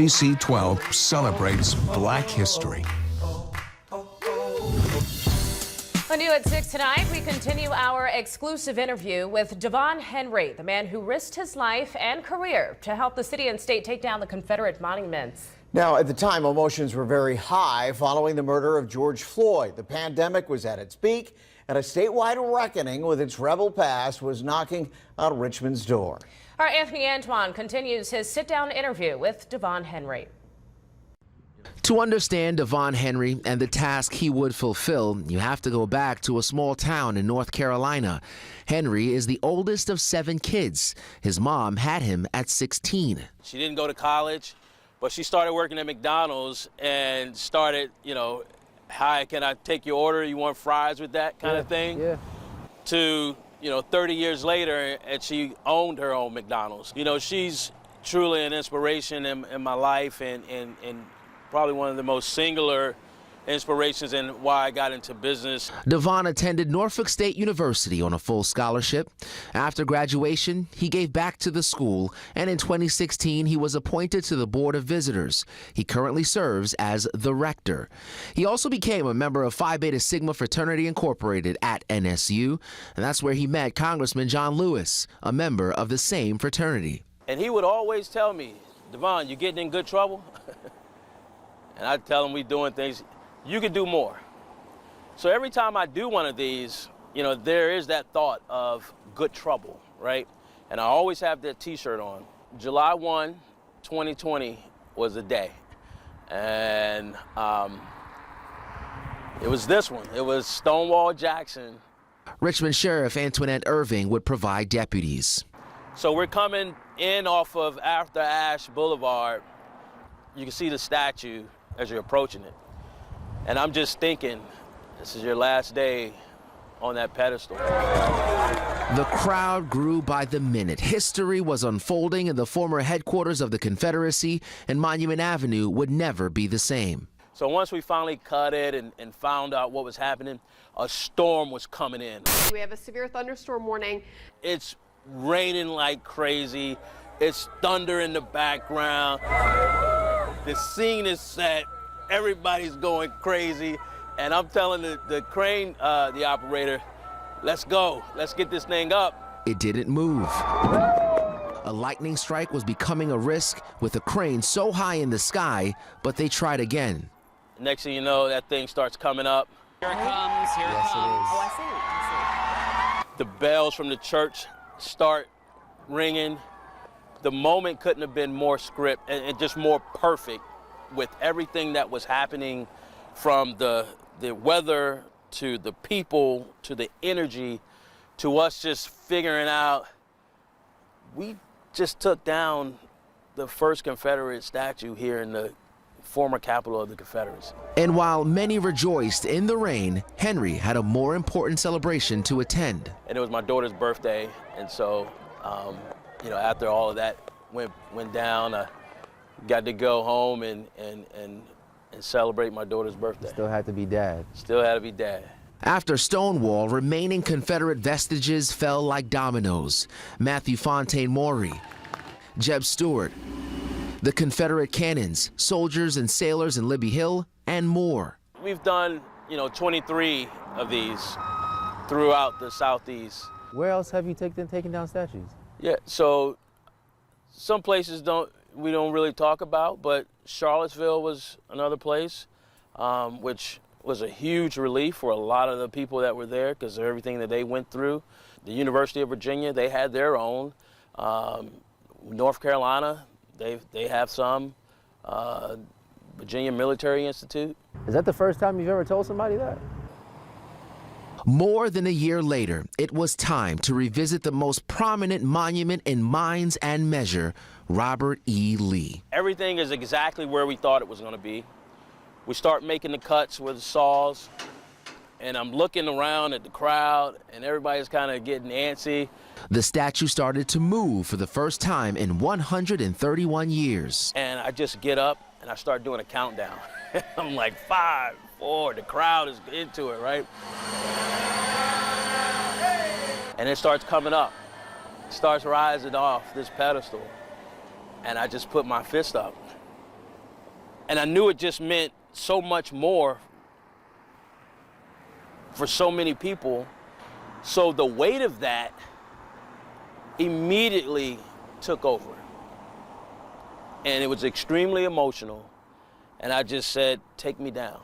ABC-12 celebrates Black history. On New at 6 tonight, we continue our exclusive interview with Devon Henry, the man who risked his life and career to help the city and state take down the Confederate monuments. Now, at the time, emotions were very high following the murder of George Floyd. The pandemic was at its peak, and a statewide reckoning with its rebel past was knocking on Richmond's door. Our Anthony Antoine continues his sit-down interview with Devon Henry. To understand Devon Henry and the task he would fulfill, you have to go back to a small town in North Carolina. Henry is the oldest of 7 kids. His mom had him at 16. She didn't go to college, but she started working at McDonald's and started, hi, can I take your order? You want fries with that kind of thing? Yeah. To, 30 years later, and she owned her own McDonald's. She's truly an inspiration in my life and probably one of the most singular inspirations in why I got into business. Devon attended Norfolk State University on a full scholarship. After graduation, he gave back to the school, and in 2016, he was appointed to the Board of Visitors. He currently serves as the rector. He also became a member of Phi Beta Sigma Fraternity Incorporated at NSU, and that's where he met Congressman John Lewis, a member of the same fraternity. And he would always tell me, Devon, you getting in good trouble? And I'd tell him we doing things. You could do more. So every time I do one of these, there is that thought of good trouble, right? And I always have that T-shirt on. July 1, 2020 was the day. And it was this one. It was Stonewall Jackson. Richmond Sheriff Antoinette Irving would provide deputies. So we're coming in off of After Ash Boulevard. You can see the statue as you're approaching it. And I'm just thinking, this is your last day on that pedestal. The crowd grew by the minute. History was unfolding in the former headquarters of the Confederacy, and Monument Avenue would never be the same. So once we finally cut it and found out what was happening, a storm was coming in. We have a severe thunderstorm warning. It's raining like crazy. It's thunder in the background. The scene is set. Everybody's going crazy. And I'm telling the crane, the operator, let's go. Let's get this thing up. It didn't move. A lightning strike was becoming a risk with the crane so high in the sky, but they tried again. Next thing you know, that thing starts coming up. Here it comes, here it comes. Oh, I see. The bells from the church start ringing. The moment couldn't have been more script and just more perfect with everything that was happening, from the weather to the people to the energy to us just figuring out we just took down the first Confederate statue here in the former capital of the Confederacy. And while many rejoiced in the rain, Henry had a more important celebration to attend. And it was my daughter's birthday, and so after all of that went down, I got to go home and celebrate my daughter's birthday. Still had to be dad. Still had to be dad. After Stonewall, remaining Confederate vestiges fell like dominoes. Matthew Fontaine Maury, Jeb Stuart, the Confederate cannons, soldiers and sailors in Libby Hill, and more. We've done, 23 of these throughout the Southeast. Where else have you taken down statues? Yeah, so some places we don't really talk about, but Charlottesville was another place, which was a huge relief for a lot of the people that were there because of everything that they went through. The University of Virginia, they had their own. North Carolina, they have some. Virginia Military Institute. Is that the first time you've ever told somebody that? More than a year later, it was time to revisit the most prominent monument in Minds and Measure, Robert E. Lee. Everything is exactly where we thought it was going to be. We start making the cuts with the saws, and I'm looking around at the crowd, and everybody's kind of getting antsy. The statue started to move for the first time in 131 years. And I just get up, and I start doing a countdown. I'm like, 5, 4, the crowd is into it, right? And it starts coming up. It starts rising off this pedestal. And I just put my fist up. And I knew it just meant so much more for so many people. So the weight of that immediately took over. And it was extremely emotional. And I just said, take me down.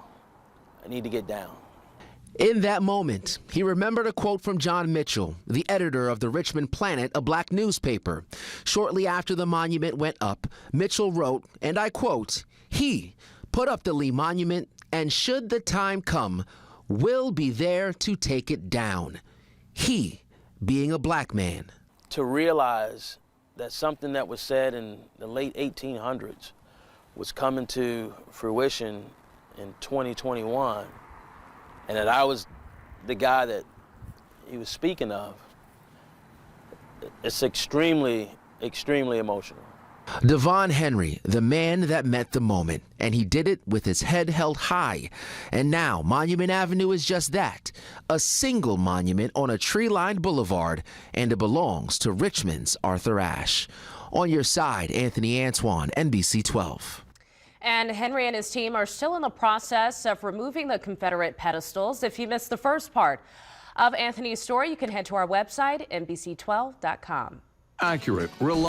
I need to get down. In that moment, he remembered a quote from John Mitchell, the editor of the Richmond Planet, a black newspaper. Shortly after the monument went up, Mitchell wrote, and I quote, "He put up the Lee Monument, and should the time come, will be there to take it down." He being a black man. To realize that something that was said in the late 1800s was coming to fruition in 2021, and that I was the guy that he was speaking of, it's extremely, extremely emotional. Devon Henry, the man that met the moment, and he did it with his head held high. And now Monument Avenue is just that, a single monument on a tree-lined boulevard, and it belongs to Richmond's Arthur Ashe. On your side, Anthony Antoine, NBC 12. And Henry and his team are still in the process of removing the Confederate pedestals. If you missed the first part of Anthony's story, you can head to our website, NBC12.com. Accurate, reliable.